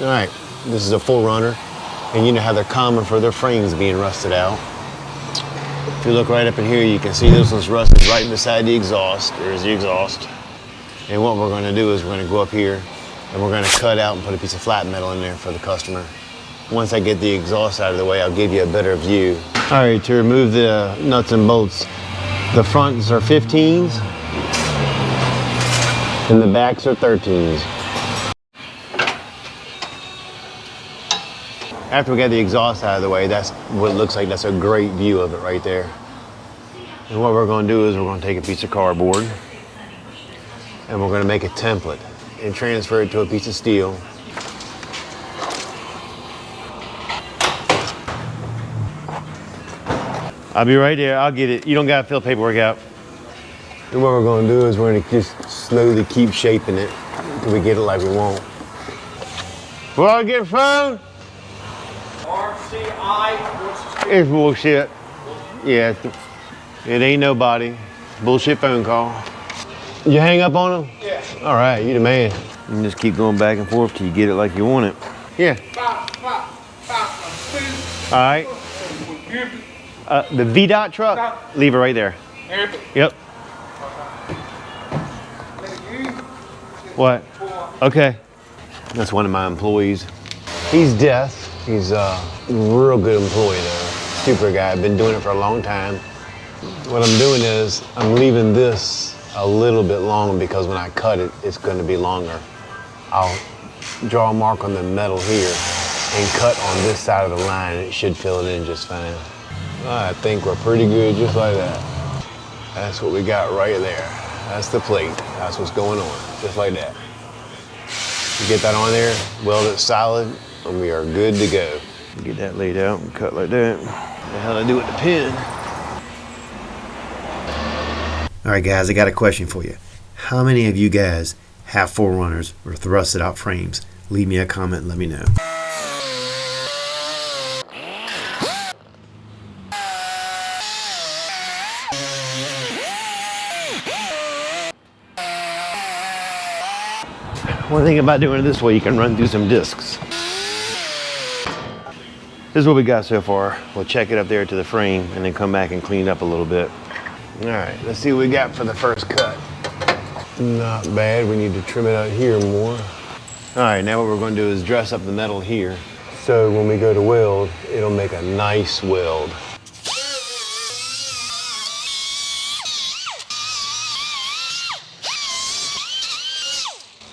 All right, this is a 4Runner, and you know how they're common for their frames being rusted out. If you look right up in here, you can see this one's rusted right beside the exhaust. There's the exhaust. And what we're gonna do is we're gonna go up here and we're gonna cut out and put a piece of flat metal in there for the customer. Once I get the exhaust out of the way, I'll give you a better view. All right, to remove the nuts and bolts, the fronts are 15s and the backs are 13s. After we got the exhaust out of the way, that's what it looks like. That's a great view of it right there. And what we're gonna do is we're gonna take a piece of cardboard and we're gonna make a template and transfer it to a piece of steel. I'll be right there, I'll get it. You don't gotta fill the paperwork out. And what we're gonna do is we're gonna just slowly keep shaping it until we get it like we want. Will I get a phone? RCI. It's bullshit. Yeah, it ain't nobody. Bullshit phone call. You hang up on them? Yeah. All right, you the man. You just keep going back and forth till you get it like you want it. Yeah. All right. The VDOT truck, leave it right there. Yep. What? Okay. That's one of my employees. He's deaf. He's a real good employee though. Super guy. I've been doing it for a long time. What I'm doing is I'm leaving this a little bit long because when I cut it, it's going to be longer. I'll draw a mark on the metal here and cut on this side of the line. It should fill it in just fine. I think we're pretty good just like that. That's what we got right there. That's the plate. That's what's going on, just like that. You get that on there, weld it solid, and we are good to go. Get that laid out and cut like that. What the hell do I do with the pin? All right, guys, I got a question for you. How many of you guys have 4Runners or thrusted out frames? Leave me a comment and let me know. One thing about doing it this way, you can run through some discs. This is what we got so far. We'll check it up there to the frame and then come back and clean it up a little bit. All right, let's see what we got for the first cut. Not bad, we need to trim it out here more. All right, now what we're gonna do is dress up the metal here. So when we go to weld, it'll make a nice weld.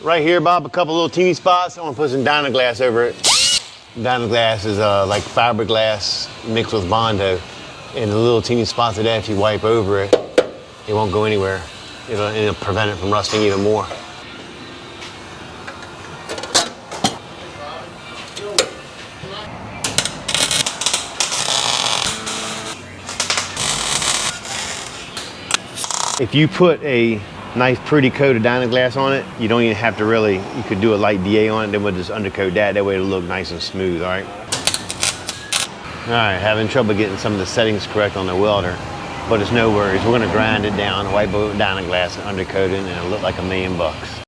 Right here, Bob, a couple little teeny spots. I want to put some Dynaglass over it. Dynaglass is like fiberglass mixed with Bondo. And the little teeny spots of that, if you wipe over it, it won't go anywhere. It'll prevent it from rusting even more. If you put a nice pretty coat of Dynaglass on it, you don't even have to really, you could do a light DA on it, then we'll just undercoat that. That way it'll look nice and smooth, all right? All right, having trouble getting some of the settings correct on the welder, but it's no worries. We're gonna grind it down, wipe it with Dynaglass and undercoat it, and it'll look like $1,000,000.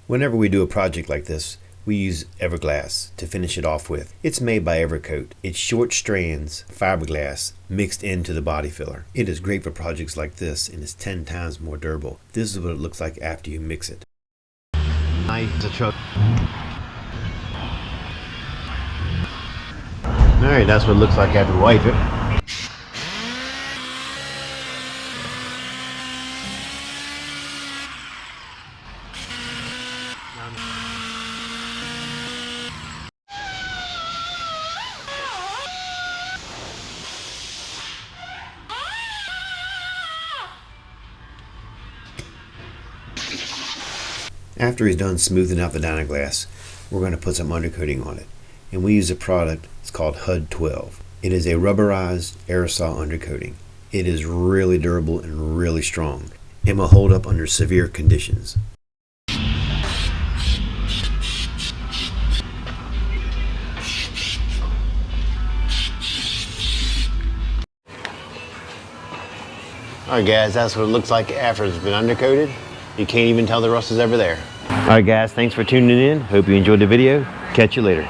Whenever we do a project like this, we use Everglass to finish it off with. It's made by Evercoat. It's short strands fiberglass mixed into the body filler. It is great for projects like this and is 10 times more durable. This is what it looks like after you mix it. Nice truck. All right, that's what it looks like after we wipe it. After he's done smoothing out the Dynaglass, we're going to put some undercoating on it. And we use a product, it's called HUD 12. It is a rubberized aerosol undercoating. It is really durable and really strong and will hold up under severe conditions. All right, guys, that's what it looks like after it's been undercoated. You can't even tell the rust is ever there. All right, guys, thanks for tuning in. Hope you enjoyed the video. Catch you later.